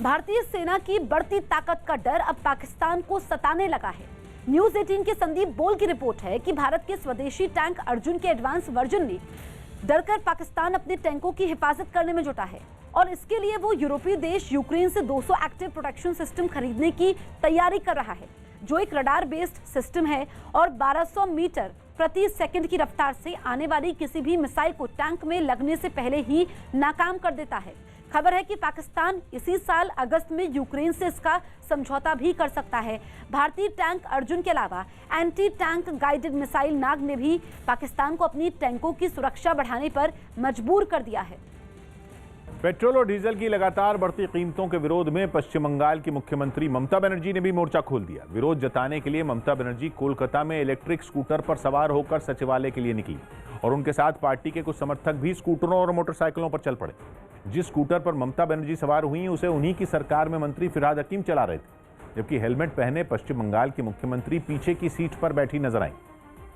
भारतीय सेना की बढ़ती ताकत का डर अब पाकिस्तान को सताने लगा है। न्यूज 18 के संदीप बोल की रिपोर्ट है कि भारत के स्वदेशी टैंक अर्जुन के एडवांस वर्जन ने डरकर पाकिस्तान अपने टैंकों की हिफाजत करने में जुटा है और इसके लिए वो यूरोपीय देश यूक्रेन से 200 एक्टिव प्रोटेक्शन सिस्टम खरीदने की तैयारी कर रहा है, जो एक रडार बेस्ड सिस्टम है और 1200 मीटर प्रति सेकंड की रफ्तार से आने वाली किसी भी मिसाइल को टैंक में लगने से पहले ही नाकाम कर देता है। खबर है कि पाकिस्तान इसी साल अगस्त में यूक्रेन से इसका समझौता भी कर सकता है। भारतीय टैंक अर्जुन के अलावा एंटी टैंक गाइडेड मिसाइल नाग ने भी पाकिस्तान को अपनी टैंकों की सुरक्षा बढ़ाने पर मजबूर कर दिया है। पेट्रोल और डीजल की लगातार बढ़ती कीमतों के विरोध में पश्चिम बंगाल की मुख्यमंत्री ममता बनर्जी ने भी मोर्चा खोल दिया। विरोध जताने के लिए ममता बनर्जी कोलकाता में इलेक्ट्रिक स्कूटर पर सवार होकर सचिवालय के लिए निकली और उनके साथ पार्टी के कुछ समर्थक भी स्कूटरों और मोटरसाइकिलों पर चल पड़े। जिस स्कूटर पर ममता बनर्जी सवार हुई उसे उन्हीं की सरकार में मंत्री फिरहाद हकीम चला रहे थे, जबकि हेलमेट पहने पश्चिम बंगाल की मुख्यमंत्री पीछे की सीट पर बैठी नजर आई।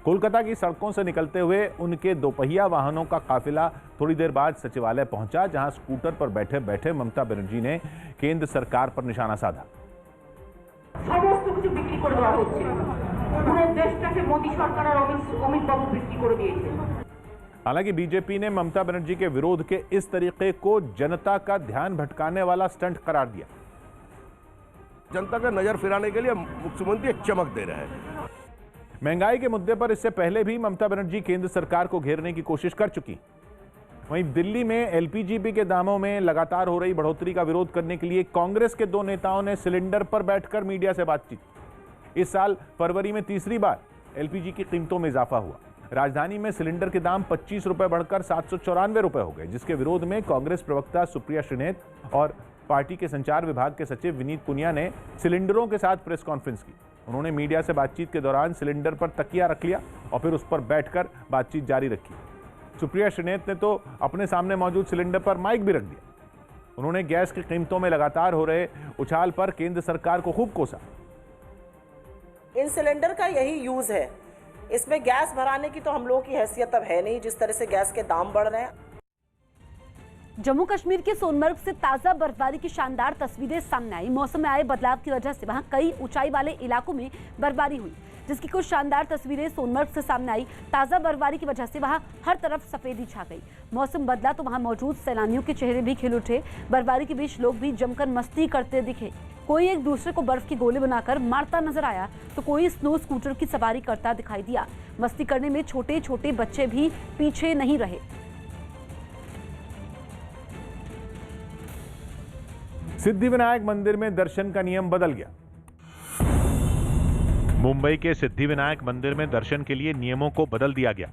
कोलकाता की सड़कों से निकलते हुए उनके दोपहिया वाहनों का काफिला थोड़ी देर बाद सचिवालय पहुंचा, जहां स्कूटर पर बैठे बैठे ममता बनर्जी ने केंद्र सरकार पर निशाना साधा। हालांकि बीजेपी ने ममता बनर्जी के विरोध के इस तरीके को जनता का ध्यान भटकाने वाला स्टंट करार दिया। जनता का नजर फिराने के लिए मुख्यमंत्री एक चमक दे रहे हैं। महंगाई के मुद्दे पर इससे पहले भी ममता बनर्जी केंद्र सरकार को घेरने की कोशिश कर चुकी। वहीं दिल्ली में एलपीजी के दामों में लगातार हो रही बढ़ोतरी का विरोध करने के लिए कांग्रेस के दो नेताओं ने सिलेंडर पर बैठकर मीडिया से बातचीत। इस साल फरवरी में तीसरी बार एलपीजी की कीमतों में इजाफा हुआ। राजधानी में सिलेंडर के दाम 25 रुपए बढ़कर 794 रुपए हो गए, जिसके विरोध में कांग्रेस प्रवक्ता सुप्रिया श्रीनेत और पार्टी के संचार विभाग के सचिव विनीत पुनिया ने सिलेंडरों के साथ प्रेस कॉन्फ्रेंस की। उन्होंने मीडिया से बातचीत के दौरान सिलेंडर पर तकिया रख लिया और फिर उस पर बैठकर बातचीत जारी रखी। सुप्रिया श्रीनेत ने तो अपने सामने मौजूद सिलेंडर पर माइक भी रख दिया। उन्होंने गैस की कीमतों में लगातार हो रहे उछाल पर केंद्र सरकार को खूब कोसा। इन सिलेंडर का यही यूज है, इसमें गैस भराने की तो हम लोगों की हैसियत अब है नहीं, जिस तरह से गैस के दाम बढ़ रहे हैं। जम्मू कश्मीर के सोनमर्ग से ताजा बर्फबारी की शानदार तस्वीरें सामने आई। मौसम में आए बदलाव की वजह से वहां कई ऊंचाई वाले इलाकों में बर्फबारी हुई, जिसकी कुछ शानदार तस्वीरें सोनमर्ग से सामने आई। ताजा बर्फबारी की वजह से वहां हर तरफ सफेदी छा गई। मौसम बदला तो वहां मौजूद सैलानियों के चेहरे भी खिल उठे। बर्फबारी के बीच लोग भी जमकर मस्ती करते दिखे। कोई एक दूसरे को बर्फ के गोले बनाकर मारता नजर आया तो कोई स्नो स्कूटर की सवारी करता दिखाई दिया। मस्ती करने में छोटे छोटे बच्चे भी पीछे नहीं रहे। सिद्धिविनायक मंदिर में दर्शन का नियम बदल गया। मुंबई के सिद्धिविनायक मंदिर में दर्शन के लिए नियमों को बदल दिया गया।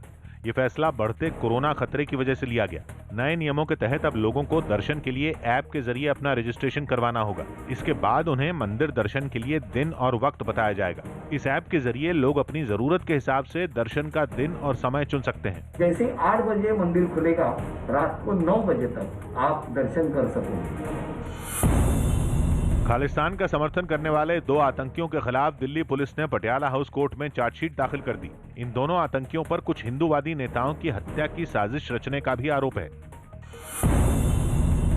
ये फैसला बढ़ते कोरोना खतरे की वजह से लिया गया। नए नियमों के तहत अब लोगों को दर्शन के लिए ऐप के जरिए अपना रजिस्ट्रेशन करवाना होगा। इसके बाद उन्हें मंदिर दर्शन के लिए दिन और वक्त बताया जाएगा। इस ऐप के जरिए लोग अपनी जरूरत के हिसाब से दर्शन का दिन और समय चुन सकते हैं। जैसे 8 बजे मंदिर खुलेगा, रात को 9 बजे तक आप दर्शन कर सकोगे। खालिस्तान का समर्थन करने वाले 2 आतंकियों के खिलाफ दिल्ली पुलिस ने पटियाला हाउस कोर्ट में चार्जशीट दाखिल कर दी। इन दोनों आतंकियों पर कुछ हिंदूवादी नेताओं की हत्या की साजिश रचने का भी आरोप है।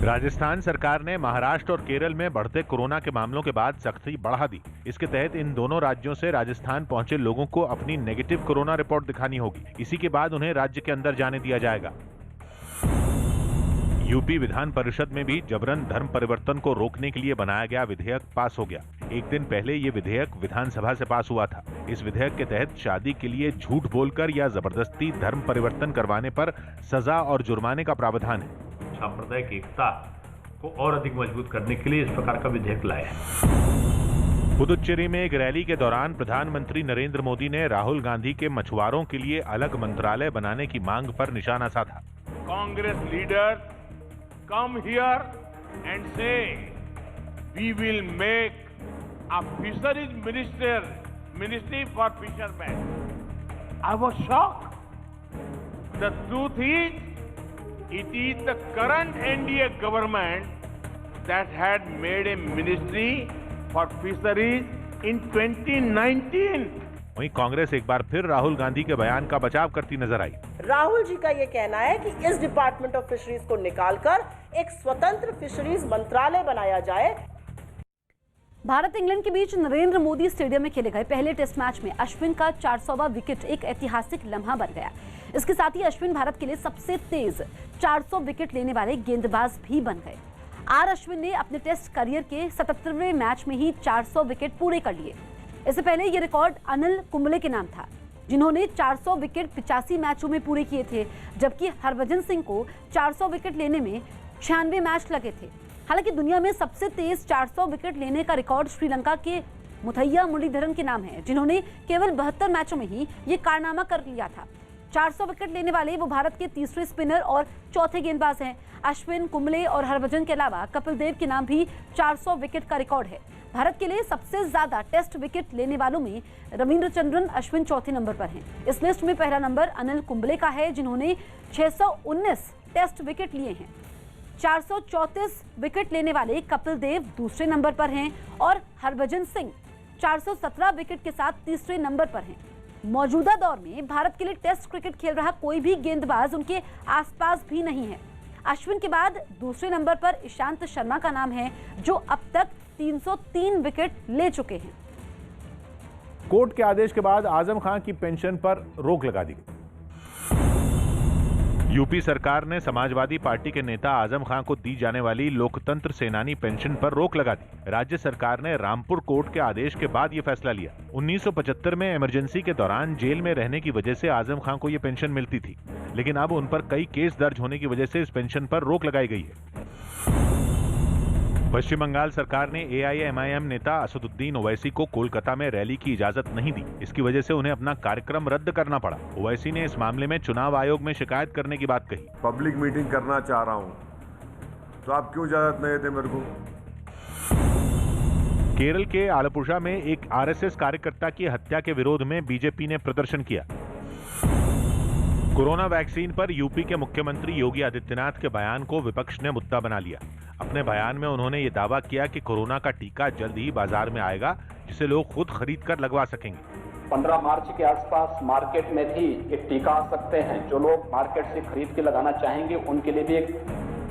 राजस्थान सरकार ने महाराष्ट्र और केरल में बढ़ते कोरोना के मामलों के बाद सख्ती बढ़ा दी। इसके तहत इन दोनों राज्यों से राजस्थान पहुंचे लोगों को अपनी नेगेटिव कोरोना रिपोर्ट दिखानी होगी। इसी के बाद उन्हें राज्य के अंदर जाने दिया जाएगा। यूपी विधान परिषद में भी जबरन धर्म परिवर्तन को रोकने के लिए बनाया गया विधेयक पास हो गया। एक दिन पहले ये विधेयक विधानसभा से पास हुआ था। इस विधेयक के तहत शादी के लिए झूठ बोलकर या जबरदस्ती धर्म परिवर्तन करवाने पर सजा और जुर्माने का प्रावधान है। सांप्रदायिक एकता को और अधिक मजबूत करने के लिए इस प्रकार का विधेयक लाया है। पुदुचेरी में एक रैली के दौरान प्रधानमंत्री नरेंद्र मोदी ने राहुल गांधी के मछुआरों के लिए अलग मंत्रालय बनाने की मांग पर निशाना साधा। Congress leader come here and say we will make a fisheries ministry for fishermen. I was shocked. The truth is, it is the current NDA government that had made a ministry for fisheries in 2019. वहीं कांग्रेस एक बार फिर राहुल गांधी के बयान का बचाव करती नजर आई। राहुल जी का ये कहना है कि इस डिपार्टमेंट ऑफ फिशरीज को निकालकर एक स्वतंत्र फिशरीज मंत्रालय बनाया जाए। भारत इंग्लैंड के बीच नरेंद्र मोदी स्टेडियम में खेले गए पहले टेस्ट मैच में अश्विन का 400वां विकेट एक ऐतिहासिक लम्हा बन गया। इसके साथ ही अश्विन भारत के लिए सबसे तेज 400 विकेट लेने वाले गेंदबाज भी बन गए। अश्विन ने अपने टेस्ट करियर के 77वें मैच में ही 400 विकेट पूरे कर लिए। इससे पहले ये रिकॉर्ड अनिल कुंबले के नाम था, जिन्होंने 400 विकेट 85 मैचों में पूरे किए थे, जबकि हरभजन सिंह को 400 विकेट लेने में 96 मैच लगे थे। हालांकि दुनिया में सबसे तेज 400 विकेट लेने का रिकॉर्ड श्रीलंका के मुथैया मुरलीधरन के नाम है, जिन्होंने केवल 72 मैचों में ही ये कारनामा कर लिया था। 400 विकेट लेने वाले वो भारत के तीसरे स्पिनर और चौथे गेंदबाज हैं। अश्विन, कुंबले और हरभजन के अलावा कपिल देव के नाम भी 400 विकेट का रिकॉर्ड है। भारत के लिए सबसे ज्यादा टेस्ट विकेट लेने वालों में रविंद्रचंद्रन अश्विन चौथे नंबर पर हैं। इस लिस्ट में पहला नंबर अनिल कुंबले का है, जिन्होंने 619 टेस्ट विकेट लिए हैं। 434 विकेट लेने वाले कपिल देव दूसरे नंबर पर हैं और हरभजन सिंह 417 विकेट के साथ तीसरे नंबर पर हैं। मौजूदा दौर में भारत के लिए टेस्ट क्रिकेट खेल रहा कोई भी गेंदबाज उनके आसपास भी नहीं है। अश्विन के बाद दूसरे नंबर पर ईशांत शर्मा का नाम है, जो अब तक 303 विकेट ले चुके हैं। कोर्ट के आदेश के बाद आजम खान की पेंशन पर रोक लगा दी गई। यूपी सरकार ने समाजवादी पार्टी के नेता आजम खान को दी जाने वाली लोकतंत्र सेनानी पेंशन पर रोक लगा दी। राज्य सरकार ने रामपुर कोर्ट के आदेश के बाद यह फैसला लिया। 1975 में इमरजेंसी के दौरान जेल में रहने की वजह से आजम खान को यह पेंशन मिलती थी, लेकिन अब उन पर कई केस दर्ज होने की वजह से इस पेंशन पर रोक लगाई गई है। पश्चिम बंगाल सरकार ने AIMIM नेता असदुद्दीन ओवैसी को कोलकाता में रैली की इजाजत नहीं दी। इसकी वजह से उन्हें अपना कार्यक्रम रद्द करना पड़ा। ओवैसी ने इस मामले में चुनाव आयोग में शिकायत करने की बात कही। पब्लिक मीटिंग करना चाह रहा हूं, तो आप क्यों इजाजत नहीं देते मेरे को? केरल के आलपुषा में एक RSS कार्यकर्ता की हत्या के विरोध में बीजेपी ने प्रदर्शन किया। कोरोना वैक्सीन पर यूपी के मुख्यमंत्री योगी आदित्यनाथ के बयान को विपक्ष ने मुद्दा बना लिया। अपने बयान में उन्होंने ये दावा किया कि कोरोना का टीका जल्द ही बाजार में आएगा, जिसे लोग खुद खरीद कर लगवा सकेंगे। 15 मार्च के आसपास मार्केट में भी एक टीका आ सकते हैं। जो लोग मार्केट से खरीद के लगाना चाहेंगे उनके लिए भी एक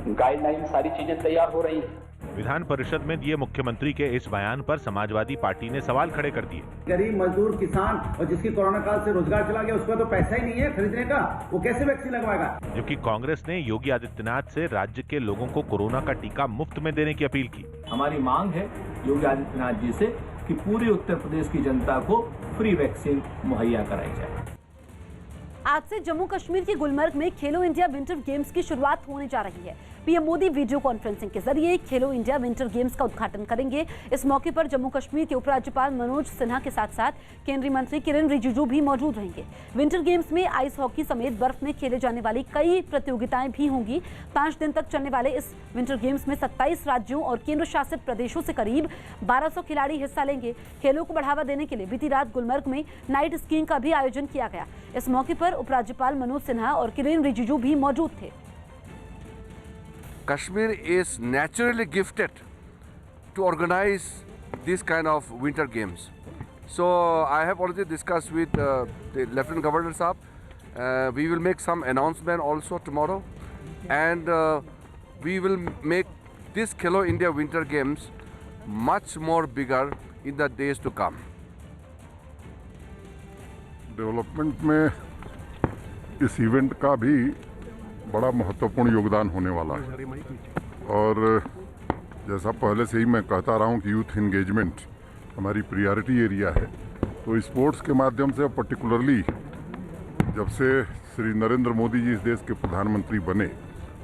गाइडलाइन, सारी चीजें तैयार हो रही हैं। विधान परिषद में दिए मुख्यमंत्री के इस बयान पर समाजवादी पार्टी ने सवाल खड़े कर दिए। गरीब मजदूर, किसान और जिसकी कोरोना काल से रोजगार चला गया, उसका तो पैसा ही नहीं है खरीदने का, वो कैसे वैक्सीन लगवाएगा? जबकि कांग्रेस ने योगी आदित्यनाथ से राज्य के लोगों को कोरोना का टीका मुफ्त में देने की अपील की। हमारी मांग है योगी आदित्यनाथ जी से कि पूरे उत्तर प्रदेश की जनता को फ्री वैक्सीन मुहैया कराई जाए। आज से जम्मू कश्मीर के गुलमर्ग में खेलो इंडिया विंटर गेम्स की शुरुआत होने जा रही है। पीएम मोदी वीडियो कॉन्फ्रेंसिंग के जरिए खेलो इंडिया विंटर गेम्स का उद्घाटन करेंगे। इस मौके पर जम्मू कश्मीर के उपराज्यपाल मनोज सिन्हा के साथ साथ केंद्रीय मंत्री किरेन रिजिजू भी मौजूद रहेंगे। विंटर गेम्स में आइस हॉकी समेत बर्फ में खेले जाने वाली कई प्रतियोगिताएं भी होंगी। 5 दिन तक चलने वाले इस विंटर गेम्स में 27 राज्यों और केंद्र शासित प्रदेशों से करीब 1200 खिलाड़ी हिस्सा लेंगे। खेलों को बढ़ावा देने के लिए बीती रात गुलमर्ग में नाइट स्कीइंग का भी आयोजन किया गया। इस मौके पर उपराज्यपाल मनोज सिन्हा और किरेन रिजिजू भी मौजूद थे। Kashmir is naturally gifted to organize this kind of winter games. So I have already discussed with the Lieutenant Governor Saab. We will make some announcement also tomorrow, and we will make this Khelo India Winter Games much more bigger in the days to come. Development में इस event का भी बड़ा महत्वपूर्ण योगदान होने वाला है, और जैसा पहले से ही मैं कहता रहा हूँ कि यूथ इंगेजमेंट हमारी प्रायोरिटी एरिया है। तो स्पोर्ट्स के माध्यम से, पर्टिकुलरली जब से श्री नरेंद्र मोदी जी इस देश के प्रधानमंत्री बने,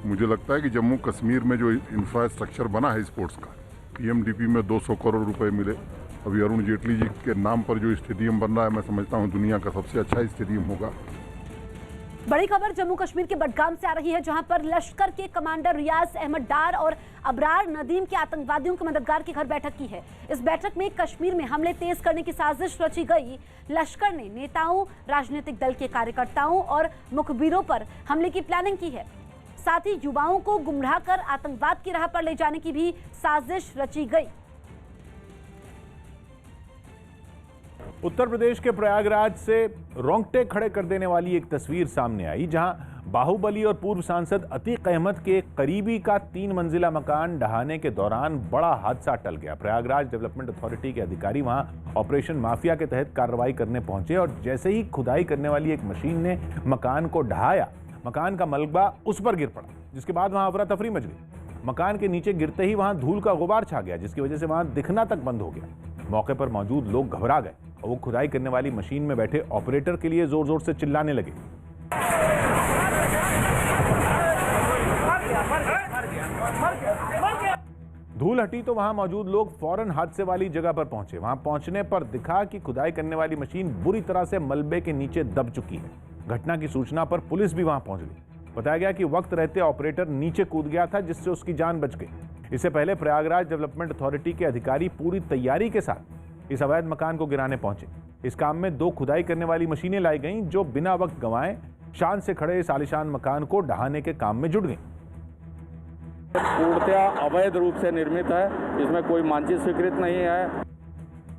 मुझे लगता है कि जम्मू कश्मीर में जो इंफ्रास्ट्रक्चर बना है स्पोर्ट्स का, PMDP में 200 करोड़ रुपए मिले। अभी अरुण जेटली जी के नाम पर जो स्टेडियम बन रहा है, मैं समझता हूँ दुनिया का सबसे अच्छा स्टेडियम होगा। बड़ी खबर जम्मू कश्मीर के बडगाम से आ रही है, जहां पर लश्कर के कमांडर रियाज अहमद डार और अबरार नदीम के आतंकवादियों के मददगार के घर बैठक की है। इस बैठक में कश्मीर में हमले तेज करने की साजिश रची गई। लश्कर ने नेताओं, राजनीतिक दल के कार्यकर्ताओं और मुखबिरों पर हमले की प्लानिंग की है। साथ ही युवाओं को गुमराह कर आतंकवाद की राह पर ले जाने की भी साजिश रची गई। उत्तर प्रदेश के प्रयागराज से रोंगटे खड़े कर देने वाली एक तस्वीर सामने आई, जहां बाहुबली और पूर्व सांसद अतीक अहमद के करीबी का 3 मंजिला मकान ढहाने के दौरान बड़ा हादसा टल गया। प्रयागराज डेवलपमेंट अथॉरिटी के अधिकारी वहां ऑपरेशन माफिया के तहत कार्रवाई करने पहुंचे और जैसे ही खुदाई करने वाली एक मशीन ने मकान को ढहाया, मकान का मलबा उस पर गिर पड़ा, जिसके बाद वहां अफरा तफरी मच गई। मकान के नीचे गिरते ही वहां धूल का गुबार छा गया, जिसकी वजह से वहां दिखना तक बंद हो गया। मौके पर मौजूद लोग घबरा गए और वो खुदाई करने वाली मशीन में बैठे ऑपरेटर के लिए जोर जोर से चिल्लाने लगे। धूल हटी तो वहां मौजूद लोग फौरन हादसे वाली जगह पर पहुंचे। वहां पहुंचने पर दिखा कि खुदाई करने वाली मशीन बुरी तरह से मलबे के नीचे दब चुकी है। घटना की सूचना पर पुलिस भी वहां पहुंच गई। बताया गया कि वक्त रहते ऑपरेटर नीचे कूद गया था, जिससे उसकी जान बच गई। इससे पहले प्रयागराज डेवलपमेंट अथॉरिटी के अधिकारी पूरी तैयारी के साथ इस अवैध मकान को गिराने पहुंचे। इस काम में 2 खुदाई करने वाली मशीनें लाई गईं, जो बिना वक्त गंवाए शान से खड़े इस आलीशान मकान को ढहाने के काम में जुट गई। पूर्णतया अवैध रूप से निर्मित है, इसमें कोई मानचित्र स्वीकृत नहीं है।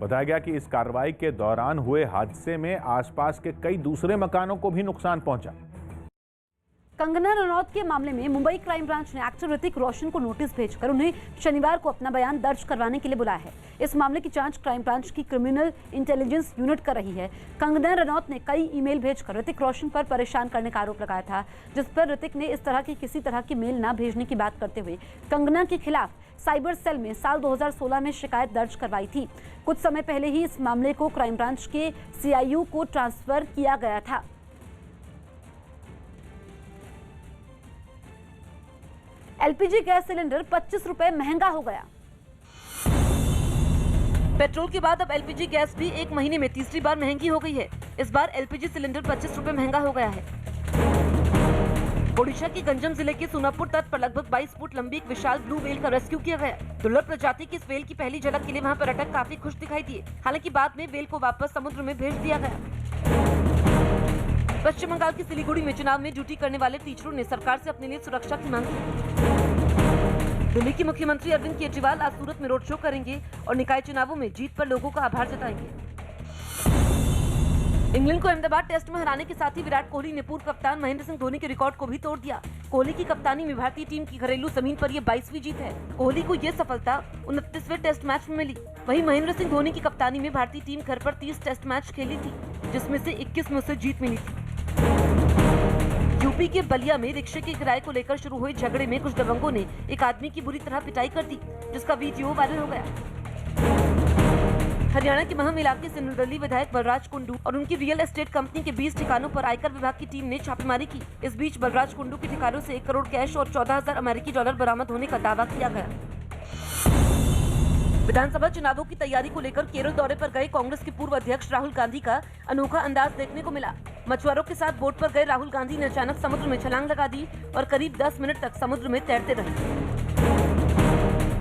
बताया गया कि इस कार्रवाई के दौरान हुए हादसे में आसपास के कई दूसरे मकानों को भी नुकसान पहुंचा। कंगना रनौत के मामले में मुंबई क्राइम ब्रांच ने एक्टर ऋतिक रोशन को नोटिस भेजकर उन्हें शनिवार को अपना बयान दर्ज करवाने के लिए बुलाया है। इस मामले की जांच क्राइम ब्रांच की क्रिमिनल इंटेलिजेंस यूनिट कर रही है। कंगना रनौत ने कई ईमेल भेजकर ऋतिक रोशन पर परेशान करने का आरोप लगाया था, जिस पर ऋतिक ने इस तरह की किसी तरह की मेल न भेजने की बात करते हुए कंगना के खिलाफ साइबर सेल में साल 2016 में शिकायत दर्ज करवाई थी। कुछ समय पहले ही इस मामले को क्राइम ब्रांच के CIU को ट्रांसफर किया गया था। LPG गैस सिलेंडर 25 रुपए महंगा हो गया। पेट्रोल के बाद अब LPG गैस भी 1 महीने में तीसरी बार महंगी हो गई है। इस बार LPG सिलेंडर 25 रुपए महंगा हो गया है। ओडिशा के गंजम जिले के सोनापुर तट पर लगभग 22 फुट लंबी एक विशाल ब्लू व्हेल का रेस्क्यू किया गया। दुर्लभ प्रजाति की इस व्हेल की पहली झलक के लिए वहां पर्यटक काफी खुश दिखाई दिए। हालांकि बाद में व्हेल को वापस समुद्र में भेज दिया गया। पश्चिम बंगाल की सिलीगुड़ी में चुनाव में ड्यूटी करने वाले टीचरों ने सरकार से अपने लिए सुरक्षा की मांग की। दिल्ली के मुख्यमंत्री अरविंद केजरीवाल आज सूरत में रोड शो करेंगे और निकाय चुनावों में जीत पर लोगों का आभार जताएंगे। इंग्लैंड को अहमदाबाद टेस्ट में हराने के साथ ही विराट कोहली ने पूर्व कप्तान महेंद्र सिंह धोनी के रिकॉर्ड को भी तोड़ दिया। कोहली की कप्तानी में भारतीय टीम की घरेलू जमीन पर यह 22वीं जीत है। कोहली को यह सफलता 29वें टेस्ट मैच में मिली। वहीं महेंद्र सिंह धोनी की कप्तानी में भारतीय टीम घर पर 30 टेस्ट मैच खेली थी, जिसमें से 21 में उसे जीत मिली थी। यूपी के बलिया में रिक्शे के किराए को लेकर शुरू हुए झगड़े में कुछ दबंगों ने एक आदमी की बुरी तरह पिटाई कर दी, जिसका वीडियो वायरल हो गया। हरियाणा के महम इलाके से निर्दलीय विधायक बलराज कुंडू और उनकी रियल एस्टेट कंपनी के 20 ठिकानों पर आयकर विभाग की टीम ने छापेमारी की। इस बीच बलराज कुंडू के ठिकानों से 1 करोड़ कैश और 14,000 अमेरिकी डॉलर बरामद होने का दावा किया गया। विधानसभा चुनावों की तैयारी को लेकर केरल दौरे पर गए कांग्रेस के पूर्व अध्यक्ष राहुल गांधी का अनोखा अंदाज देखने को मिला। मछुआरों के साथ बोट पर गए राहुल गांधी ने अचानक समुद्र में छलांग लगा दी और करीब 10 मिनट तक समुद्र में तैरते रहे।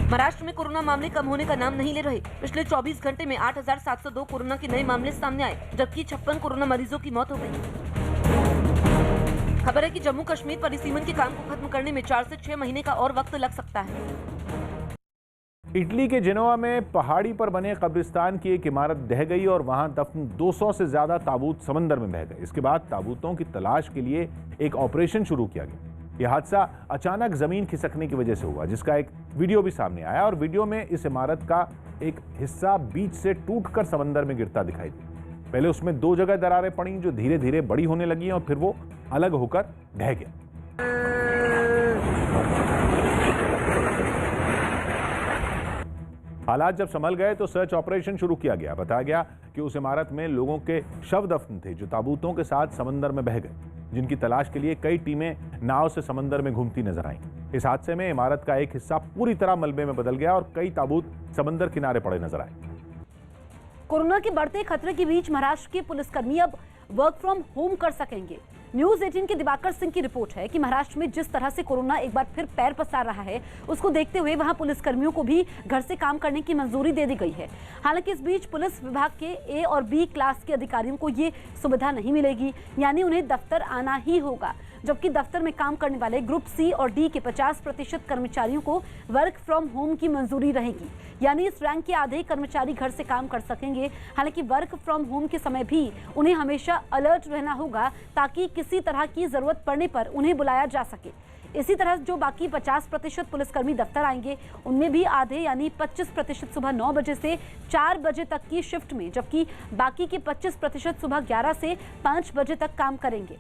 महाराष्ट्र में कोरोना मामले कम होने का नाम नहीं ले रहे। पिछले 24 घंटे में 8,702 कोरोना के नए मामले सामने आए, जबकि 56 कोरोना मरीजों की मौत हो गई। खबर है कि जम्मू कश्मीर पर रिसीमन के काम को खत्म करने में 4 से 6 महीने का और वक्त लग सकता है। इटली के जेनोवा में पहाड़ी पर बने कब्रिस्तान की एक इमारत ढह गई और वहां दफन 200 से ज्यादा ताबूत समंदर में बह गए। इसके बाद ताबूतों की तलाश के लिए एक ऑपरेशन शुरू किया गया। यह हादसा अचानक जमीन खिसकने की वजह से हुआ, जिसका एक वीडियो भी सामने आया और वीडियो में इस इमारत का एक हिस्सा बीच से टूटकर समंदर में गिरता दिखाई दिया। पहले उसमें 2 जगह दरारें पड़ी जो धीरे धीरे बड़ी होने लगी और फिर वो अलग होकर ढह गया। हालात जब संभल गए तो सर्च ऑपरेशन शुरू किया गया। बताया गया कि उस इमारत में लोगों के शव दफन थे जो ताबूतों के साथ समंदर में बह गए, जिनकी तलाश के लिए कई टीमें नाव से समंदर में घूमती नजर आईं। इस हादसे में इमारत का एक हिस्सा पूरी तरह मलबे में बदल गया और कई ताबूत समंदर किनारे पड़े नजर आए। कोरोना के बढ़ते खतरे के बीच महाराष्ट्र के पुलिसकर्मी अब वर्क फ्रॉम होम कर सकेंगे। न्यूज 18 के दिवाकर सिंह की रिपोर्ट है कि महाराष्ट्र में जिस तरह से कोरोना एक बार फिर पैर पसार रहा है, उसको देखते हुए वहां पुलिसकर्मियों को भी घर से काम करने की मंजूरी दे दी गई है। हालांकि इस बीच पुलिस विभाग के ए और बी क्लास के अधिकारियों को ये सुविधा नहीं मिलेगी, यानी उन्हें दफ्तर आना ही होगा, जबकि दफ्तर में काम करने वाले ग्रुप सी और डी के 50% कर्मचारियों को वर्क फ्रॉम होम की मंजूरी रहेगी, यानी इस रैंक के आधे कर्मचारी घर से काम कर सकेंगे। हालांकि वर्क फ्रॉम होम के समय भी उन्हें हमेशा अलर्ट रहना होगा ताकि किसी तरह की जरूरत पड़ने पर उन्हें बुलाया जा सके। इसी तरह जो बाकी 50% पुलिसकर्मी दफ्तर आएंगे, उनमें भी आधे यानी 25% सुबह 9 बजे से 4 बजे तक की शिफ्ट में, जबकि बाकी के 25% सुबह 11 से 5 बजे तक काम करेंगे।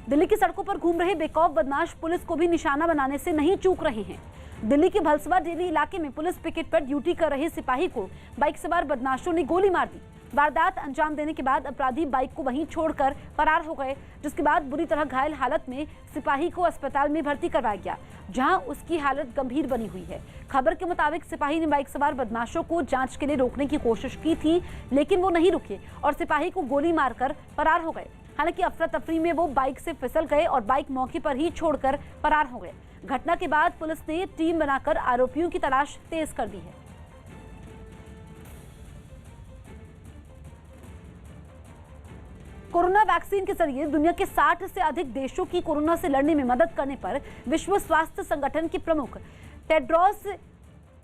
दिल्ली की सड़कों पर घूम रहे बेखौफ बदमाश पुलिस को भी निशाना बनाने से नहीं चूक रहे हैं। दिल्ली के भलसवा डेली इलाके में पुलिस पिकेट पर ड्यूटी कर रहे सिपाही को बाइक सवार बदमाशों ने गोली मार दी। वारदात अंजाम देने के बाद अपराधी बाइक को वहीं छोड़कर फरार हो गए, जिसके बाद बुरी तरह घायल हालत में सिपाही को अस्पताल में भर्ती करवाया गया, जहां उसकी हालत गंभीर बनी हुई है। खबर के मुताबिक सिपाही ने बाइक सवार बदमाशों को जांच के लिए रोकने की कोशिश की थी, लेकिन वो नहीं रुके और सिपाही को गोली मारकर फरार हो गए। हालांकि अफरा तफरी में वो बाइक से फिसल गए और बाइक मौके पर ही छोड़कर फरार हो गए। घटना के बाद पुलिस ने टीम बनाकर आरोपियों की तलाश तेज कर दी है। कोरोना वैक्सीन के जरिए दुनिया के 60 से अधिक देशों की कोरोना से लड़ने में मदद करने पर विश्व स्वास्थ्य संगठन के प्रमुख टेड्रोस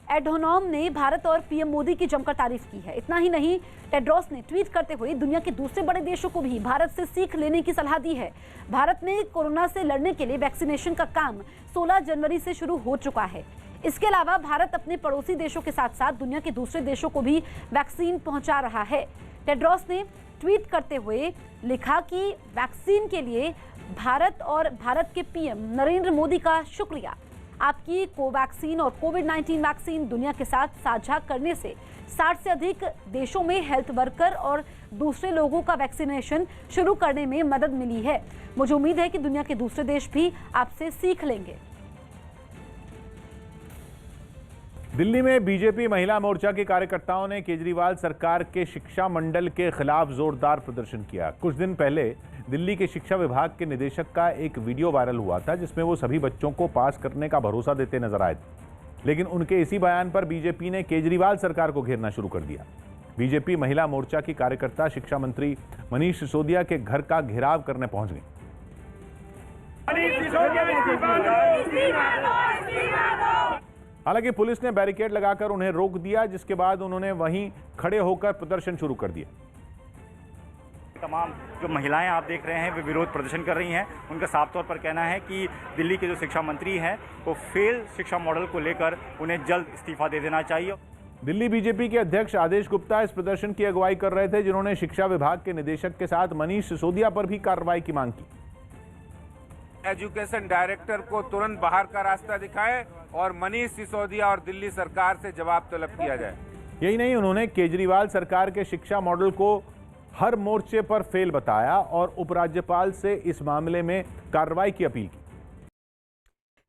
एडोनॉम ने भारत और पीएम मोदी की जमकर तारीफ की है। इतना ही नहीं, टेड्रोस ने ट्वीट करते हुए दुनिया के दूसरे बड़े देशों को भी भारत से सीख लेने की सलाह दी है। भारत में कोरोना से लड़ने के लिए वैक्सीनेशन का काम 16 जनवरी से शुरू हो चुका है। इसके अलावा भारत अपने पड़ोसी देशों के साथ साथ दुनिया के दूसरे देशों को भी वैक्सीन पहुंचा रहा है। टेड्रोस ने ट्वीट करते हुए लिखा कि वैक्सीन के लिए भारत और भारत के पीएम नरेंद्र मोदी का शुक्रिया। आपकी कोवैक्सीन और कोविड-19 वैक्सीन दुनिया के साथ साझा करने से 60 से अधिक देशों में हेल्थ वर्कर और दूसरे लोगों का वैक्सीनेशन शुरू करने में मदद मिली है। मुझे उम्मीद है कि दुनिया के दूसरे देश भी आपसे सीख लेंगे। दिल्ली में बीजेपी महिला मोर्चा के कार्यकर्ताओं ने केजरीवाल सरकार के शिक्षा मंडल के खिलाफ जोरदार प्रदर्शन किया। कुछ दिन पहले दिल्ली के शिक्षा विभाग के निदेशक का एक वीडियो वायरल हुआ था, जिसमें वो सभी बच्चों को पास करने का भरोसा देते नजर आए थे। लेकिन उनके इसी बयान पर बीजेपी ने केजरीवाल सरकार को घेरना शुरू कर दिया। बीजेपी महिला मोर्चा की कार्यकर्ता शिक्षा मंत्री मनीष सिसोदिया के घर का घेराव करने पहुंच गई। हालांकि पुलिस ने बैरिकेड लगाकर उन्हें रोक दिया, जिसके बाद उन्होंने वहीं खड़े होकर प्रदर्शन शुरू कर दिया। तमाम जो महिलाएं आप देख रहे हैं वे विरोध प्रदर्शन कर रही हैं। उनका साफ तौर पर कहना है कि दिल्ली के जो शिक्षा मंत्री हैं वो फेल शिक्षा मॉडल को लेकर उन्हें जल्द इस्तीफा दे देना चाहिए। दिल्ली बीजेपी के अध्यक्ष आदेश गुप्ता इस प्रदर्शन की अगुवाई कर रहे थे, जिन्होंने शिक्षा विभाग के निदेशक के साथ मनीष सिसोदिया पर भी कार्रवाई की मांग की। एजुकेशन डायरेक्टर को तुरंत बाहर का रास्ता दिखाए और मनीष सिसोदिया और दिल्ली सरकार से जवाब तलब किया जाए। यही नहीं, उन्होंने केजरीवाल सरकार के शिक्षा मॉडल को हर मोर्चे पर फेल बताया और उपराज्यपाल से इस मामले में कार्रवाई की अपील की।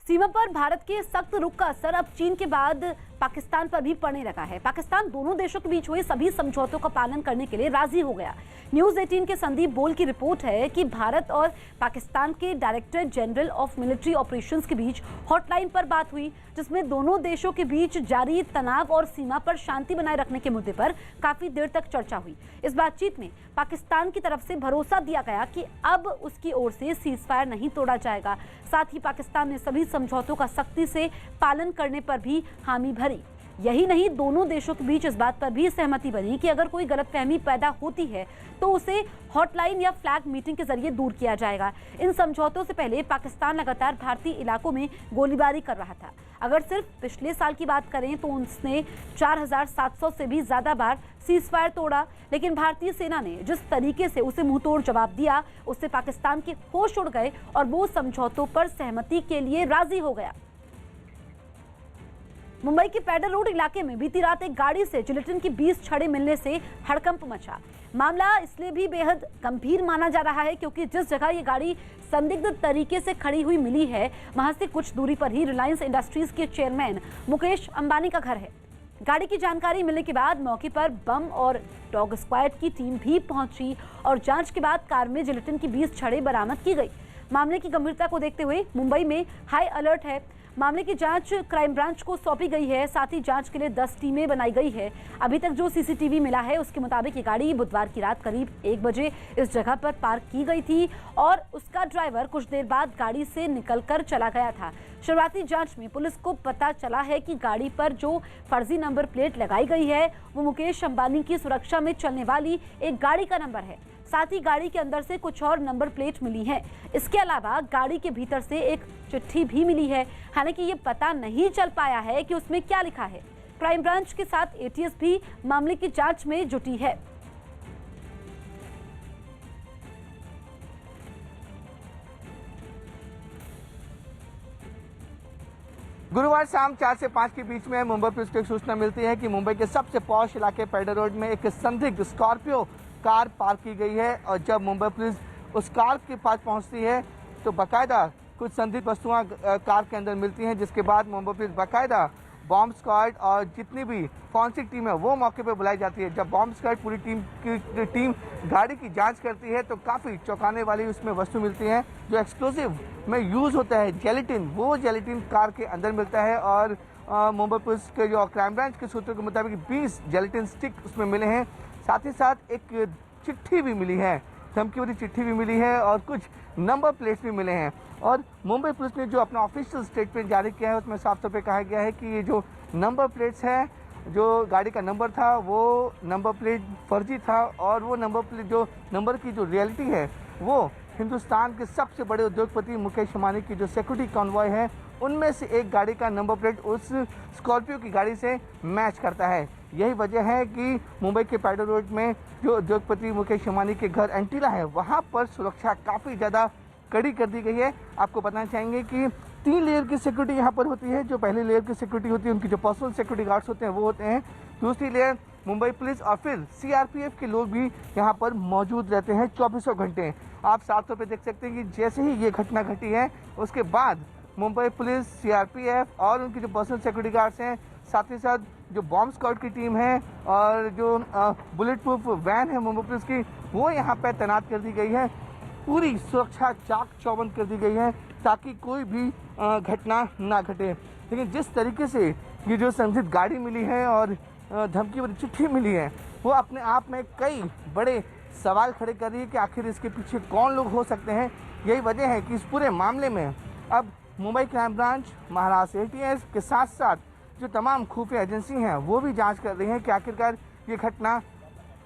सीमा पर भारत के सख्त रुख का असर अब चीन के बाद पाकिस्तान पर भी पड़ने लगा है। पाकिस्तान दोनों देशों के बीच हुए सभी समझौतों का पालन करने के लिए राजी हो गया। न्यूज़ 18 के संदीप बोल की रिपोर्ट है कि भारत और पाकिस्तान के director general of military operations के बीच हॉटलाइन पर बात हुई, जिसमें दोनों देशों के बीच जारी तनाव और सीमा पर शांति बनाए रखने के मुद्दे पर काफी देर तक चर्चा हुई। इस बातचीत में पाकिस्तान की तरफ से भरोसा दिया गया कि अब उसकी ओर से सीजफायर नहीं तोड़ा जाएगा। साथ ही पाकिस्तान ने सभी समझौतों का सख्ती से पालन करने पर भी हामी भरी। यही नहीं, दोनों देशों के बीच इस बात पर भी सहमति बनी कि अगर कोई गलतफहमी पैदा होती है तो उसे हॉटलाइन या फ्लैग मीटिंग के जरिए दूर किया जाएगा। इन समझौतों से पहले पाकिस्तान लगातार भारतीय इलाकों में गोलीबारी कर रहा था। अगर सिर्फ पिछले साल की बात करें तो उसने 4700 से भी ज्यादा बार सीजफायर तोड़ा, लेकिन भारतीय सेना ने जिस तरीके से उसे मुंहतोड़ जवाब दिया, उससे पाकिस्तान के होश उड़ गए और वो समझौतों पर सहमति के लिए राजी हो गया। मुंबई के पैडर रोड इलाके में बीती रात एक गाड़ी से जिलेटिन की 20 छड़ें मिलने से हड़कंप मचा। मामला इसलिए भी बेहद गंभीर माना जा रहा है क्योंकि जिस जगह ये गाड़ी संदिग्ध तरीके से खड़ी हुई मिली है, वहां से कुछ दूरी पर ही रिलायंस इंडस्ट्रीज के चेयरमैन मुकेश अंबानी का घर है। गाड़ी की जानकारी मिलने के बाद मौके पर बम और डॉग स्क्वाड की टीम भी पहुंची और जांच के बाद कार में जिलेटिन की 20 छड़ें बरामद की गई। मामले की गंभीरता को देखते हुए मुंबई में हाई अलर्ट है। मामले की जांच क्राइम ब्रांच को सौंपी गई है। साथ ही जांच के लिए 10 टीमें बनाई गई है। अभी तक जो सीसीटीवी मिला है उसके मुताबिक ये गाड़ी बुधवार की रात करीब 1 बजे इस जगह पर पार्क की गई थी और उसका ड्राइवर कुछ देर बाद गाड़ी से निकलकर चला गया था। शुरुआती जांच में पुलिस को पता चला है कि गाड़ी पर जो फर्जी नंबर प्लेट लगाई गई है वो मुकेश अंबानी की सुरक्षा में चलने वाली एक गाड़ी का नंबर है। साथ ही गाड़ी के अंदर से कुछ और नंबर प्लेट मिली हैं। इसके अलावा गाड़ी के भीतर से एक चिट्ठी भी मिली है। हालांकि ये पता नहीं चल पाया है कि उसमें क्या लिखा है। क्राइम ब्रांच के साथ एटीएस भी मामले की जांच में जुटी है। गुरुवार शाम 4 से 5 के बीच में मुंबई पुलिस को एक सूचना मिलती है कि मुंबई के सबसे पॉश इलाके पेडर रोड में एक संदिग्ध स्कॉर्पियो कार पार्क की गई है। और जब मुंबई पुलिस उस कार के पास पहुंचती है तो बाकायदा कुछ संदिग्ध वस्तुएं कार के अंदर मिलती हैं, जिसके बाद मुंबई पुलिस बाकायदा बॉम्ब स्क्वाड और जितनी भी फॉरेंसिक टीम है वो मौके पर बुलाई जाती है। जब बॉम्ब स्क्वाड पूरी टीम गाड़ी की जांच करती है तो काफ़ी चौंकाने वाली उसमें वस्तु मिलती है जो एक्सप्लोसिव में यूज़ होता है, जेलेटिन। वो जेलेटिन कार के अंदर मिलता है और मुंबई पुलिस के जो क्राइम ब्रांच के सूत्रों के मुताबिक 20 जेलेटिन स्टिक उसमें मिले हैं। साथ ही साथ एक चिट्ठी भी मिली है, धमकी वाली चिट्ठी भी मिली है और कुछ नंबर प्लेट्स भी मिले हैं। और मुंबई पुलिस ने जो अपना ऑफिशियल स्टेटमेंट जारी किया है उसमें साफ तौर पे कहा गया है कि ये जो नंबर प्लेट्स हैं, जो गाड़ी का नंबर था वो नंबर प्लेट फर्जी था और वो नंबर प्लेट जो नंबर की जो रियलिटी है वो हिंदुस्तान के सबसे बड़े उद्योगपति मुकेश अंबानी की जो सिक्योरिटी कॉन्वॉय है उनमें से एक गाड़ी का नंबर प्लेट उस स्कॉर्पियो की गाड़ी से मैच करता है। यही वजह है कि मुंबई के पेडर रोड में जो उद्योगपति मुकेश अंबानी के घर एंटीला है वहाँ पर सुरक्षा काफ़ी ज़्यादा कड़ी कर दी गई है। आपको बताना चाहेंगे कि 3 लेयर की सिक्योरिटी यहाँ पर होती है। जो पहली लेयर की सिक्योरिटी होती है उनकी जो पर्सनल सिक्योरिटी गार्ड्स होते हैं वो होते हैं। दूसरी लेयर मुंबई पुलिस और फिर सीआरपीएफ के लोग भी यहाँ पर मौजूद रहते हैं 24 घंटे। आप साफ तौर पर देख सकते हैं कि जैसे ही ये घटना घटी है उसके बाद मुंबई पुलिस, सीआरपीएफ और उनकी जो पर्सनल सिक्योरिटी गार्ड्स हैं, साथ ही साथ जो बॉम्ब स्क्वाड की टीम है और जो बुलेट प्रूफ वैन है मुंबई पुलिस की, वो यहाँ पर तैनात कर दी गई है। पूरी सुरक्षा चाक चौबंद कर दी गई है ताकि कोई भी घटना ना घटे। लेकिन जिस तरीके से ये जो संदिग्ध गाड़ी मिली है और धमकी वाली चिट्ठी मिली है वो अपने आप में कई बड़े सवाल खड़े कर रही है कि आखिर इसके पीछे कौन लोग हो सकते हैं। यही वजह है कि इस पूरे मामले में अब Mumbai crime branch, Maharashtra ATS के साथ साथ जो तमाम खुफिया एजेंसी हैं वो भी जांच कर रही हैं कि आखिरकार ये घटना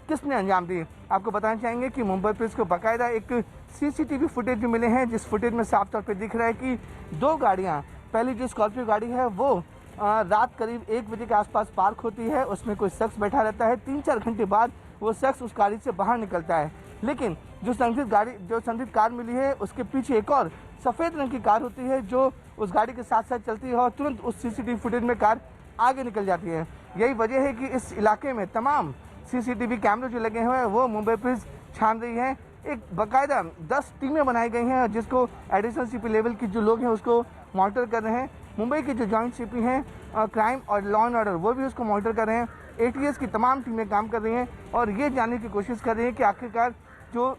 किसने अंजाम दी। आपको बताना चाहेंगे कि मुंबई पुलिस को बाकायदा एक सीसीटीवी फुटेज भी मिले हैं, जिस फुटेज में साफ तौर पर दिख रहा है कि 2 गाड़ियाँ, पहली जो स्कॉर्पियो गाड़ी है वो रात करीब 1 बजे के आसपास पार्क होती है, उसमें कोई शख्स बैठा रहता है। 3-4 घंटे बाद वो शख्स उस गाड़ी से बाहर निकलता है। लेकिन जो संदिग्ध कार मिली है उसके पीछे एक और सफ़ेद रंग की कार होती है जो उस गाड़ी के साथ साथ चलती है और तुरंत उस सीसीटीवी फुटेज में कार आगे निकल जाती है। यही वजह है कि इस इलाके में तमाम सीसीटीवी कैमरे जो लगे हुए हैं वो मुंबई पुलिस छान रही है। एक बाकायदा 10 टीमें बनाई गई हैं जिसको एडिशनल सीपी लेवल के जो लोग हैं उसको मॉनिटर कर रहे हैं। मुंबई के जो जॉइंट सीपी हैं क्राइम और लॉ एंड ऑर्डर वो भी उसको मॉनिटर कर रहे हैं। एटीएस की तमाम टीमें काम कर रही हैं और ये जानने की कोशिश कर रही हैं कि आखिरकार जो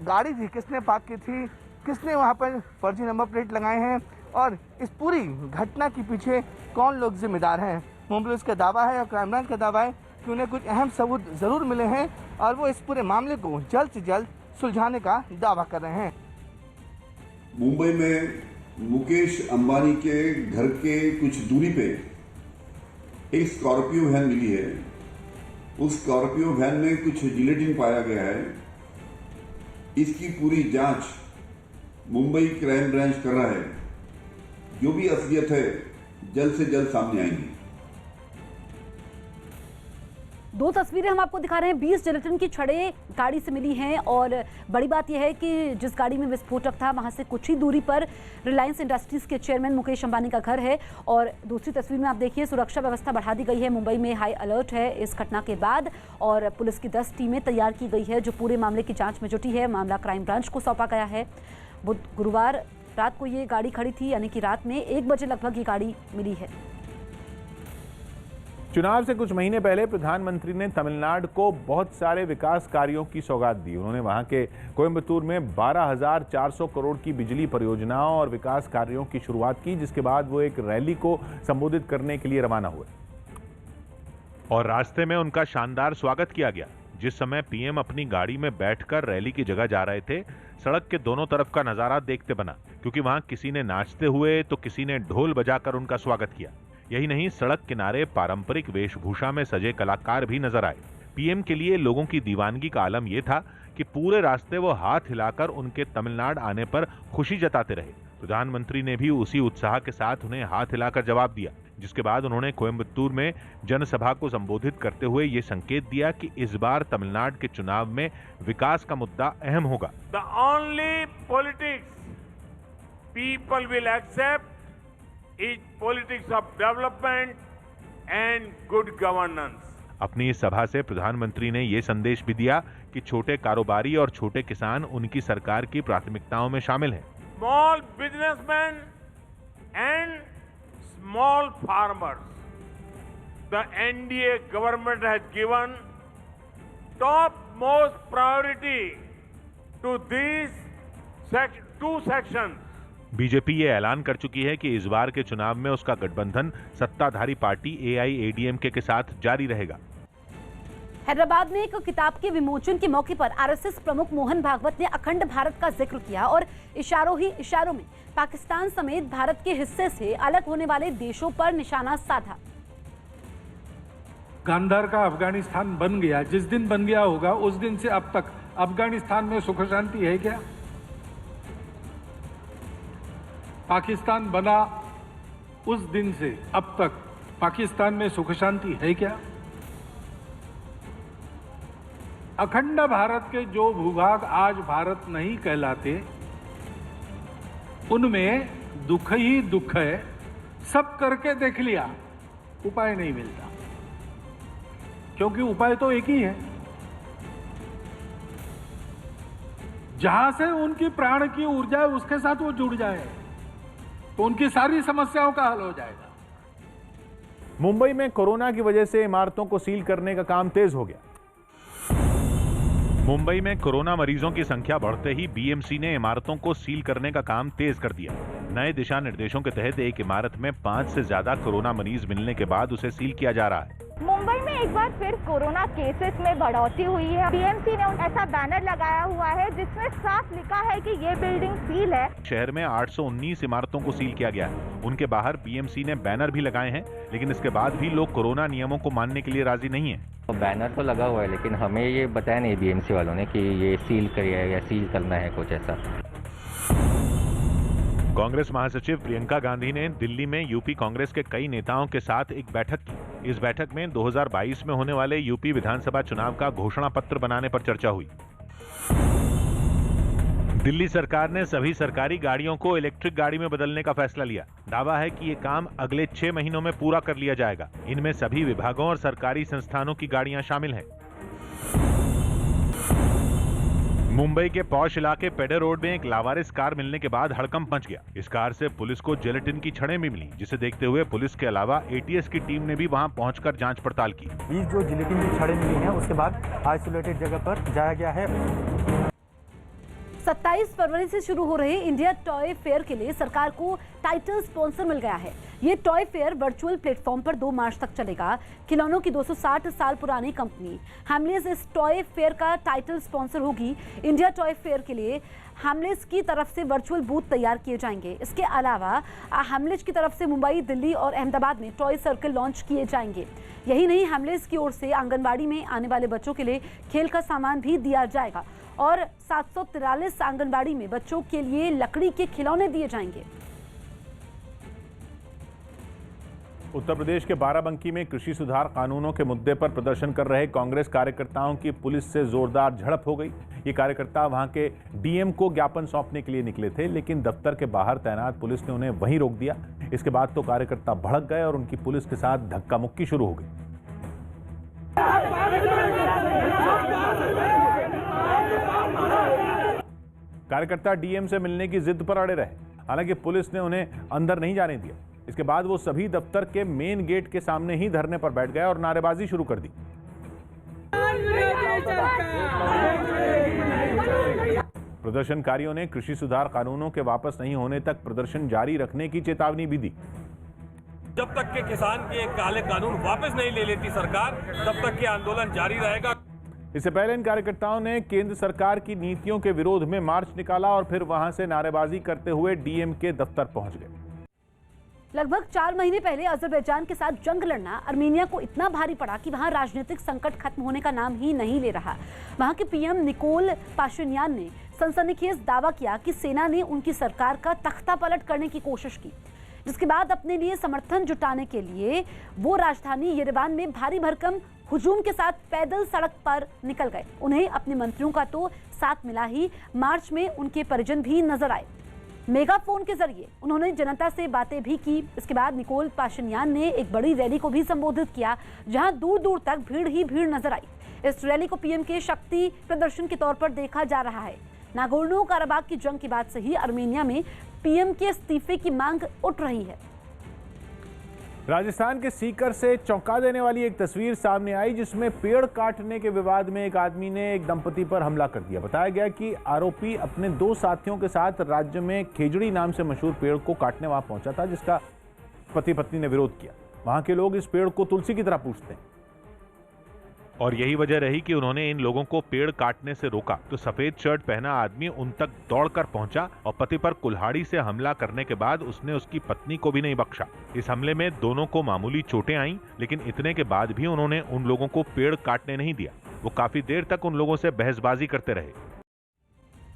गाड़ी थी किसने पार्क की थी, किसने वहाँ पर फर्जी नंबर प्लेट लगाए हैं और इस पूरी घटना के पीछे कौन लोग जिम्मेदार हैं। मुंबई पुलिस का दावा है और क्राइम ब्रांच का दावा है कि उन्हें कुछ अहम सबूत ज़रूर मिले हैं और वो इस पूरे मामले को जल्द से जल्द सुलझाने का दावा कर रहे हैं। मुंबई में मुकेश अंबानी के घर के कुछ दूरी पे एक स्कॉर्पियो वैन मिली है। उस स्कॉर्पियो वैन में कुछ जिलेटिन पाया गया है। इसकी पूरी जांच मुंबई क्राइम ब्रांच कर रहा है। जो भी असलियत है जल्द से जल्द सामने आएंगी। 2 तस्वीरें हम आपको दिखा रहे हैं। 20 जिलेटिन की छड़ें गाड़ी से मिली हैं और बड़ी बात यह है कि जिस गाड़ी में विस्फोटक था वहां से कुछ ही दूरी पर रिलायंस इंडस्ट्रीज के चेयरमैन मुकेश अंबानी का घर है। और दूसरी तस्वीर में आप देखिए सुरक्षा व्यवस्था बढ़ा दी गई है। मुंबई में हाई अलर्ट है इस घटना के बाद और पुलिस की 10 टीमें तैयार की गई है जो पूरे मामले की जाँच में जुटी है। मामला क्राइम ब्रांच को सौंपा गया है। गुरुवार रात को ये गाड़ी खड़ी थी, यानी कि रात में 1 बजे लगभग ये गाड़ी मिली है। चुनाव से कुछ महीने पहले प्रधानमंत्री ने तमिलनाडु को बहुत सारे विकास कार्यों की सौगात दी। उन्होंने वहां के कोयम्बतूर में 12,400 करोड़ की बिजली परियोजनाओं और विकास कार्यों की शुरुआत की, जिसके बाद वो एक रैली को संबोधित करने के लिए रवाना हुए और रास्ते में उनका शानदार स्वागत किया गया। जिस समय पीएम अपनी गाड़ी में बैठकर रैली की जगह जा रहे थे, सड़क के दोनों तरफ का नजारा देखते बना, क्योंकि वहां किसी ने नाचते हुए तो किसी ने ढोल बजाकर उनका स्वागत किया। यही नहीं, सड़क किनारे पारंपरिक वेशभूषा में सजे कलाकार भी नजर आए। पीएम के लिए लोगों की दीवानगी का आलम यह था कि पूरे रास्ते वो हाथ हिलाकर उनके तमिलनाडु आने पर खुशी जताते रहे। प्रधानमंत्री ने भी उसी उत्साह के साथ उन्हें हाथ हिलाकर जवाब दिया, जिसके बाद उन्होंने कोयम्बटूर में जनसभा को संबोधित करते हुए ये संकेत दिया कि इस बार तमिलनाडु के चुनाव में विकास का मुद्दा अहम होगा। The only politics people will accept is politics of development and good governance. अपनी इस सभा से प्रधानमंत्री ने ये संदेश भी दिया कि छोटे कारोबारी और छोटे किसान उनकी सरकार की प्राथमिकताओं में शामिल हैं। Small businessmen and small farmers, the NDA government has given topmost priority to these two sections. BJP ये ऐलान कर चुकी है कि इस बार के चुनाव में उसका गठबंधन सत्ताधारी पार्टी AIADMK के साथ जारी रहेगा। हैदराबाद में एक किताब के विमोचन के मौके पर आरएसएस प्रमुख मोहन भागवत ने अखंड भारत का जिक्र किया और इशारों ही इशारों में पाकिस्तान समेत भारत के हिस्से से अलग होने वाले देशों पर निशाना साधा। गांधार का अफगानिस्तान बन गया, जिस दिन बन गया होगा उस दिन से अब तक अफगानिस्तान में सुख शांति है क्या? पाकिस्तान बना उस दिन से अब तक पाकिस्तान में सुख शांति है क्या? अखंड भारत के जो भूभाग आज भारत नहीं कहलाते उनमें दुख ही दुख है। सब करके देख लिया, उपाय नहीं मिलता, क्योंकि उपाय तो एक ही है। जहां से उनकी प्राण की ऊर्जा है उसके साथ वो जुड़ जाए तो उनकी सारी समस्याओं का हल हो जाएगा। मुंबई में कोरोना की वजह से इमारतों को सील करने का काम तेज हो गया। मुंबई में कोरोना मरीजों की संख्या बढ़ते ही बीएमसी ने इमारतों को सील करने का काम तेज कर दिया। नए दिशा निर्देशों के तहत एक इमारत में 5 से ज्यादा कोरोना मरीज मिलने के बाद उसे सील किया जा रहा है। मुंबई में एक बार फिर कोरोना केसेस में बढ़ोतरी हुई है। बीएमसी ने ऐसा बैनर लगाया हुआ है जिसमें साफ लिखा है कि ये बिल्डिंग सील है। शहर में 819 इमारतों को सील किया गया है। उनके बाहर बीएमसी ने बैनर भी लगाए हैं, लेकिन इसके बाद भी लोग कोरोना नियमों को मानने के लिए राजी नहीं है। बैनर तो लगा हुआ है, लेकिन हमें ये बताया नहीं बीएमसी वालों ने कि ये सील करिए या सील करना है कुछ ऐसा। कांग्रेस महासचिव प्रियंका गांधी ने दिल्ली में यूपी कांग्रेस के कई नेताओं के साथ एक बैठक की। इस बैठक में 2022 में होने वाले यूपी विधानसभा चुनाव का घोषणा पत्र बनाने पर चर्चा हुई। दिल्ली सरकार ने सभी सरकारी गाड़ियों को इलेक्ट्रिक गाड़ी में बदलने का फैसला लिया। दावा है कि ये काम अगले 6 महीनों में पूरा कर लिया जाएगा। इनमें सभी विभागों और सरकारी संस्थानों की गाड़ियां शामिल हैं। मुंबई के पॉश इलाके पेडर रोड में एक लावारिस कार मिलने के बाद हड़कंप मच गया। इस कार से पुलिस को जेलेटिन की छड़ें भी मिली, जिसे देखते हुए पुलिस के अलावा एटीएस की टीम ने भी वहां पहुंचकर जांच पड़ताल की। 20 जो जेलेटिन की छड़ें मिली हैं, उसके बाद आइसोलेटेड जगह पर जाया गया है। 27 फरवरी से शुरू हो रहे इंडिया टॉय फेयर के लिए सरकार को टाइटल स्पॉन्सर मिल गया है। ये टॉय फेयर वर्चुअल प्लेटफॉर्म पर 2 मार्च तक चलेगा। खिलौनों की 260 साल पुरानी कंपनी हैमलेस इस टॉय फेयर का टाइटल स्पॉन्सर होगी। इंडिया टॉय फेयर के लिए हैमलेस की तरफ से वर्चुअल बूथ तैयार किए जाएंगे। इसके अलावा हैमलेस की तरफ से मुंबई, दिल्ली और अहमदाबाद में टॉय सर्कल लॉन्च किए जाएंगे। यही नहीं, हैमलेस की ओर से आंगनबाड़ी में आने वाले बच्चों के लिए खेल का सामान भी दिया जाएगा और 743 आंगनबाड़ी में बच्चों के लिए लकड़ी के खिलौने दिए जाएंगे। उत्तर प्रदेश के बाराबंकी में कृषि सुधार कानूनों के मुद्दे पर प्रदर्शन कर रहे कांग्रेस कार्यकर्ताओं की पुलिस से जोरदार झड़प हो गई। ये कार्यकर्ता वहां के डीएम को ज्ञापन सौंपने के लिए निकले थे, लेकिन दफ्तर के बाहर तैनात पुलिस ने उन्हें वहीं रोक दिया। इसके बाद तो कार्यकर्ता भड़क गए और उनकी पुलिस के साथ धक्का मुक्की शुरू हो गई। कार्यकर्ता डीएम से मिलने की जिद पर अड़े रहे, हालांकि पुलिस ने उन्हें अंदर नहीं जाने दिया। इसके बाद वो सभी दफ्तर के मेन गेट के सामने ही धरने पर बैठ गए और नारेबाजी शुरू कर दी। प्रदर्शनकारियों ने कृषि सुधार कानूनों के वापस नहीं होने तक प्रदर्शन जारी रखने की चेतावनी भी दी। जब तक के किसान के काले कानून वापस नहीं ले लेती सरकार, तब तक के आंदोलन जारी रहेगा। इससे पहले इन कार्यकर्ताओं ने केंद्र सरकार की नीतियों के विरोध में मार्च निकाला और फिर वहां से नारेबाजी करते हुए डीएम के दफ्तर पहुंच गए। लगभग 4 महीने पहले अजरबैजान के साथ जंग लड़ना अर्मेनिया को इतना भारी पड़ा कि वहां राजनीतिक संकट खत्म होने का नाम ही नहीं ले रहा। वहां के पीएम निकोल पाशिन्यान ने सनसनीखेज दावा किया कि सेना ने उनकी सरकार का तख्ता पलट करने की कोशिश की, जिसके बाद अपने लिए समर्थन जुटाने के लिए वो राजधानी येरेवान में भारी भरकम हुजूम के साथ पैदल सड़क पर निकल गए। उन्हें अपने मंत्रियों का तो साथ मिला ही, मार्च में उनके परिजन भी नजर आए। मेगाफोन के जरिए उन्होंने जनता से बातें भी की। इसके बाद निकोल पाशिन्यान ने एक बड़ी रैली को भी संबोधित किया, जहां दूर दूर तक भीड़ ही भीड़ नजर आई। इस रैली को पीएम के शक्ति प्रदर्शन के तौर पर देखा जा रहा है। नागोर्नो काराबाग की जंग के बाद से ही अर्मेनिया में पीएम के इस्तीफे की मांग उठ रही है। राजस्थान के सीकर से चौंका देने वाली एक तस्वीर सामने आई, जिसमें पेड़ काटने के विवाद में एक आदमी ने एक दंपति पर हमला कर दिया। बताया गया कि आरोपी अपने 2 साथियों के साथ राज्य में खेजड़ी नाम से मशहूर पेड़ को काटने वहां पहुंचा था, जिसका पति पत्नी ने विरोध किया। वहां के लोग इस पेड़ को तुलसी की तरह पूजते हैं और यही वजह रही कि उन्होंने इन लोगों को पेड़ काटने से रोका तो सफेद शर्ट पहना आदमी उन तक दौड़कर पहुंचा और पति पर कुल्हाड़ी से हमला करने के बाद उसने उसकी पत्नी को भी नहीं बख्शा। इस हमले में दोनों को मामूली चोटें आईं, लेकिन इतने के बाद भी उन्होंने उन लोगों को पेड़ काटने नहीं दिया। वो काफी देर तक उन लोगों से बहसबाजी करते रहे।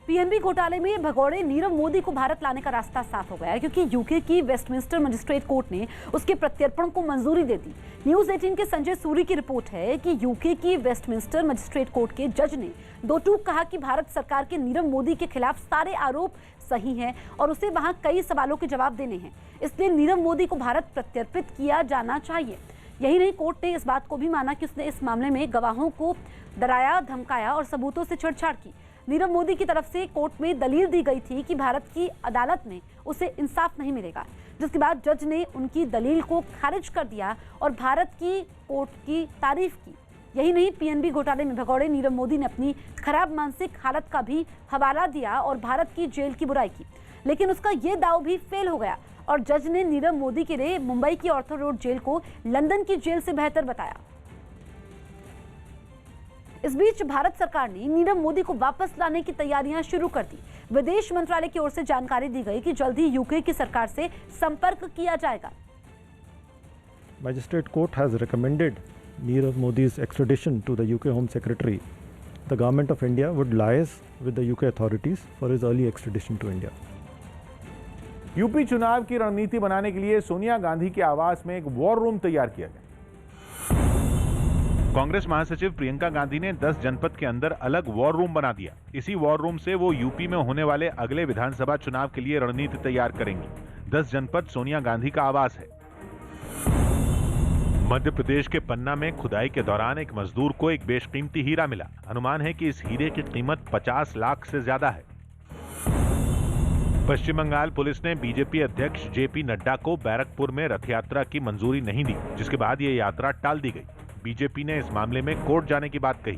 पीएनबी घोटाले में भगौड़े नीरव मोदी को भारत लाने का रास्ता साफ हो गया है, क्योंकि यूके की वेस्टमिंस्टर मजिस्ट्रेट कोर्ट ने उसके प्रत्यर्पण को मंजूरी दे दी। न्यूज 18 के संजय सूरी की रिपोर्ट है कि यूके की वेस्टमिंस्टर मजिस्ट्रेट कोर्ट के जज ने दो टूक कहा कि भारत सरकार के नीरव मोदी के खिलाफ सारे आरोप सही हैं और उसे वहां कई सवालों के जवाब देने हैं, इसलिए नीरव मोदी को भारत प्रत्यर्पित किया जाना चाहिए। यही नहीं, कोर्ट ने इस बात को भी माना कि उसने इस मामले में गवाहों को डराया, धमकाया और सबूतों से छेड़छाड़ की। नीरव मोदी की तरफ से कोर्ट में दलील दी गई थी कि भारत की अदालत में उसे इंसाफ नहीं मिलेगा, जिसके बाद जज ने उनकी दलील को खारिज कर दिया और भारत की कोर्ट की तारीफ की। यही नहीं, पीएनबी घोटाले में भगौड़े नीरव मोदी ने अपनी खराब मानसिक हालत का भी हवाला दिया और भारत की जेल की बुराई की, लेकिन उसका ये दाव भी फेल हो गया और जज ने नीरव मोदी के लिए मुंबई की ऑर्थर रोड जेल को लंदन की जेल से बेहतर बताया। इस बीच भारत सरकार ने नीरव मोदी को वापस लाने की तैयारियां शुरू कर दी। विदेश मंत्रालय की ओर से जानकारी दी गई कि जल्द ही यूके की सरकार से संपर्क किया जाएगा। Magistrate Court has recommended Nirav Modi's extradition to the UK Home Secretary. The government of India would liaise with the UK authorities for his early extradition to India. UP चुनाव की रणनीति बनाने के लिए सोनिया गांधी के आवास में एक वॉर रूम तैयार किया गया। कांग्रेस महासचिव प्रियंका गांधी ने 10 जनपद के अंदर अलग वॉर रूम बना दिया। इसी वॉर रूम से वो यूपी में होने वाले अगले विधानसभा चुनाव के लिए रणनीति तैयार करेंगी। 10 जनपद सोनिया गांधी का आवास है। मध्य प्रदेश के पन्ना में खुदाई के दौरान एक मजदूर को एक बेशकीमती हीरा मिला। अनुमान है कि इस हीरे की कीमत 50 लाख से ज्यादा है। पश्चिम बंगाल पुलिस ने बीजेपी अध्यक्ष जेपी नड्डा को बैरकपुर में रथ यात्रा की मंजूरी नहीं दी, जिसके बाद ये यात्रा टाल दी गई। बीजेपी ने इस मामले में कोर्ट जाने की बात कही।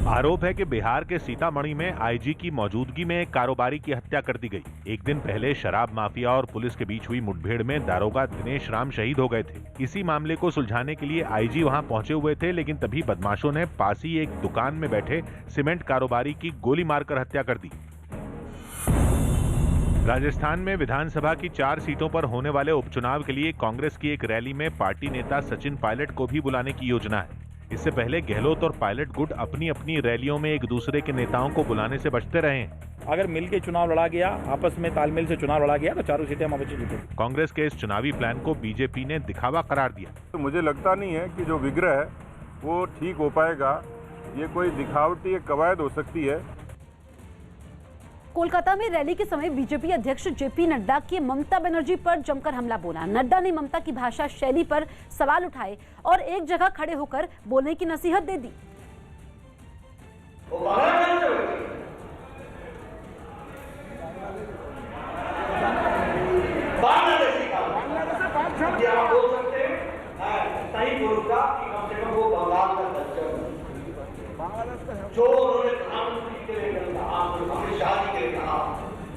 आरोप है कि बिहार के सीतामढ़ी में आईजी की मौजूदगी में एक कारोबारी की हत्या कर दी गई। एक दिन पहले शराब माफिया और पुलिस के बीच हुई मुठभेड़ में दारोगा दिनेश राम शहीद हो गए थे। इसी मामले को सुलझाने के लिए आईजी वहां पहुंचे हुए थे, लेकिन तभी बदमाशों ने पास ही एक दुकान में बैठे सीमेंट कारोबारी की गोली मारकर हत्या कर दी। राजस्थान में विधानसभा की 4 सीटों पर होने वाले उपचुनाव के लिए कांग्रेस की एक रैली में पार्टी नेता सचिन पायलट को भी बुलाने की योजना है। इससे पहले गहलोत और पायलट गुट अपनी अपनी रैलियों में एक दूसरे के नेताओं को बुलाने से बचते रहे हैं। अगर मिल के चुनाव लड़ा गया, आपस में तालमेल से चुनाव लड़ा गया तो 4 सीटें हम अवश्य जीतेंगे। कांग्रेस के इस चुनावी प्लान को बीजेपी ने दिखावा करार दिया। तो मुझे लगता नहीं है कि जो विग्रह है वो ठीक हो पाएगा। ये कोई दिखावटी एक कवायद हो सकती है। कोलकाता में रैली के समय बीजेपी अध्यक्ष जेपी नड्डा के ममता बनर्जी पर जमकर हमला बोला। नड्डा ने ममता की भाषा शैली पर सवाल उठाए और एक जगह खड़े होकर बोलने की नसीहत दे दी। जो उन्होंने प्रधानमंत्री के लिए कहा, अपनी शादी के लिए कहा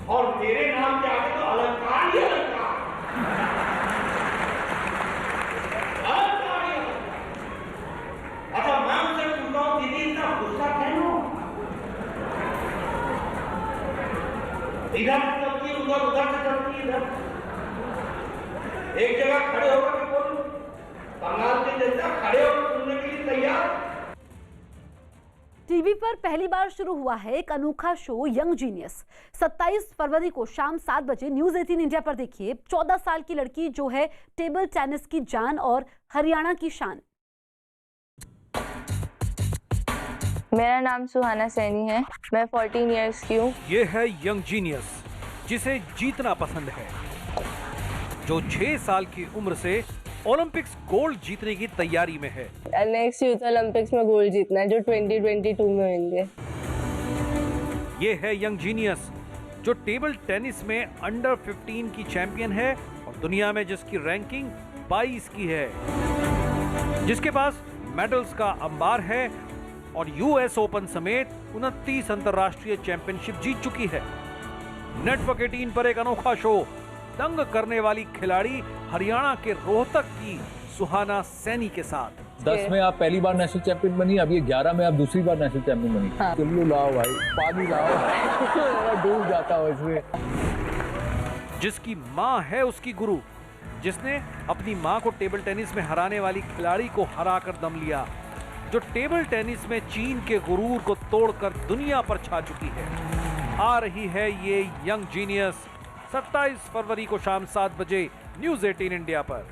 और मेरे नाम के आगे तो अलंकार ही अलंकार। अच्छा, मैं उनसे पूछता हूँ, दीदी इतना गुस्सा क्यों? इधर से चलती है, उधर से चलती है, इधर टीवी पर पहली बार शुरू हुआ है एक अनोखा शो यंग जीनियस। 27 फरवरी को शाम 7 बजे न्यूज 18 इंडिया पर देखिए 14 साल की लड़की जो है टेबल टेनिस की जान और हरियाणा की शान। मेरा नाम सुहाना सैनी है, मैं 14 इयर्स की हूँ। ये है यंग जीनियस, जिसे जीतना पसंद है, जो 6 साल की उम्र से ओलंपिक्स गोल्ड जीतने की तैयारी में है। नेक्स्ट यूथ ओलंपिक्स में गोल्ड जीतना है, जो 2022 में होंगे। ये है यंग जीनियस, जो टेबल टेनिस में अंडर 15 की चैंपियन है और दुनिया में जिसकी रैंकिंग 22 की है, जिसके पास मेडल्स का अंबार है और यूएस ओपन समेत 29 अंतर्राष्ट्रीय चैंपियनशिप जीत चुकी है। नेटवर्क 18 पर एक अनोखा शो, दंग करने वाली खिलाड़ी हरियाणा के रोहतक की सुहाना सैनी के साथ। 10 में आप पहली बार नेशनल चैंपियन बनी, अब ये 11 में आप दूसरी बार नेशनल चैंपियन बनी। हाँ। कुल्लू लाओ भाई, पानी लाओ, डूब जाता हो इसमें। जिसकी माँ है उसकी गुरु, जिसने अपनी माँ को टेबल टेनिस में हराने वाली खिलाड़ी को हराकर दम लिया, जो टेबल टेनिस में चीन के गुरूर को तोड़कर दुनिया पर छा चुकी है। आ रही है ये यंग जीनियस 27 फरवरी को शाम 7 बजे न्यूज 18 इंडिया पर।